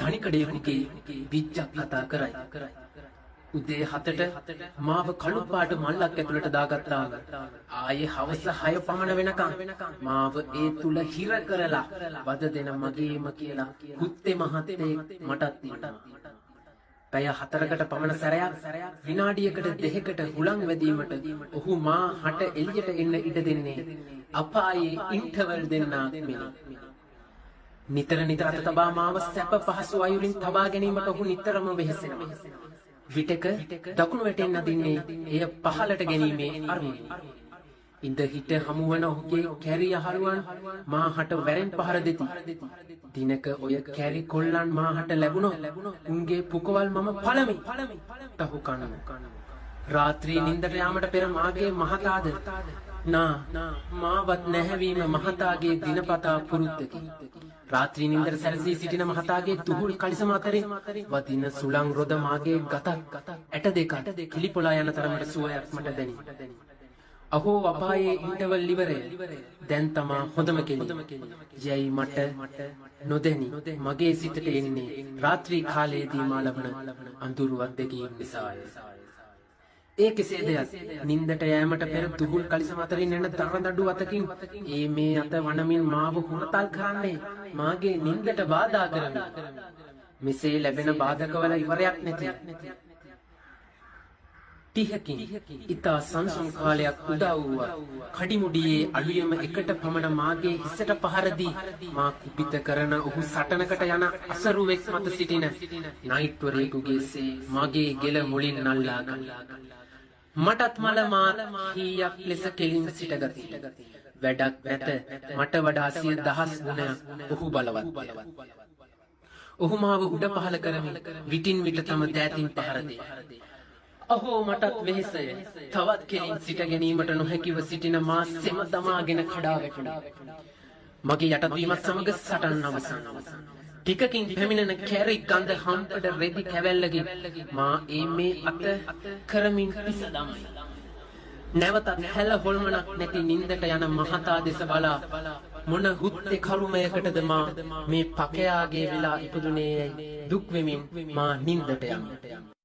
ධනිකඩේකුගේ විච්චක් කතා කරයි. උදේ 7ට මාව කළු පාට මල්ලක් ඇතුළට දාගත්තාම ආයේ හවස 6 පමණ වෙනකන් මාව ඒ තුල හිර කරලා වද දෙන මගේම කියලා කුත්තේ මහත්තයෙක් මටත් ඉන්නවා. පැය 4කට පමණ සැරයක් විනාඩියකට දෙකකට හුලං වැදීමට ඔහු මා හට එළියට එන්න ඉඩ දෙන්නේ අපායේ ඉන්ටර්වල් දෙන්නාක් මෙනි. නිතර නිතර අත තබා මාව සැප පහසු අයුරින් තබා ගැනීමට ඔහු නිතරම වෙහෙසෙනවා. විටක දකුණු වැටෙන් අදින්නේ එය පහළට ගැනීමේ අරමුණින්. ඉඳ හිට හමුවන ඔහුගේ කැරි අහරුවන් මාහට වැරෙන් පහර දෙති. දිනක ඔය කැරි කොල්ලන් මාහට ලැබුණොත් උන්ගේ පුකවල් මම පළමි තහු කනවා. රාත්‍රී නින්දට යාමට පෙර මාගේ මහතාද මාවත් නැහැවීම මහතාගේ දිනපතා පුරුද්දකි. රාත්‍රී නින්දට සැරසී සිටින මහතාගේ තුහුල් කලිසම අතරින් වදින සුළං රොද මාගේ ගතක් ඇට දෙකක් කිලිපොලා යන තරමට සුවයක් මට දැනේ. අහෝ අපායේ ඉන්ටර්වල් ඉවරය. දැන් තමා හොඳම කෙනෙක්. යයි මට නොදැනි මගේ සිතට එන්නේ රාත්‍රී කාලයේදී මා ලබන අඳුරු අත්දැකීම් නිසාය. ඒ කෙසේද නින්දට යෑමට පෙර තුහුල් කලිසම අතරින් එන තරඳඩු අතකින් ඒ මේ අත වනමින් මාව හුරතල් කරන්නේ මාගේ නින්දට බාධා කරමි. මෙසේ ලැබෙන බාධකවල ඉවරයක් නැති. ටිහකින් ඉතා සංසුන් කාලයක් උදා වූවා. කඩිමුඩියේ අලුයම එකට පමණ මාගේ හිසට පහර දී මා කුපිත කරන ඔහු සටනකට යන අසරුවෙක් මත සිටින නයිට්වරයෙකුගේ මගේ ගෙල මුලින් නල්ලා ගත්තා. මටත් මල මාත් හීයක් ලෙස කෙලින් සිටගති. වැඩක් නැත මට වඩා 100,000 ගුණයක් ඔහු බලවත්. ඔහු මාව උඩ පහල කරමින් විටින් විට තම දෑතින් පහර දෙයි. අහෝ මටත් වෙහෙසය. තවත් කෙලින් සිට ගැනීමට නොහැකිව සිටින මා සෙම දමාගෙන කඩා වැටුණා. මගේ යටත්වීමත් සමග සටන් අවසන්. ටිකකින් පැමිණෙන කැරි ගඳ හම්පඩ රෙදි කැවැල්ලකින් මා මේ අත කරමින් පිස දමයි. නැවතත් හැල හොල්මනක් නැති නින්දට යන මහතා දෙස බලා මොන හුත්තේ කරුමයකටද මා මේ පකයාගේ වෙලා ඉපදුනේ යයි දුක් වෙමින් මා නින්දට යමි.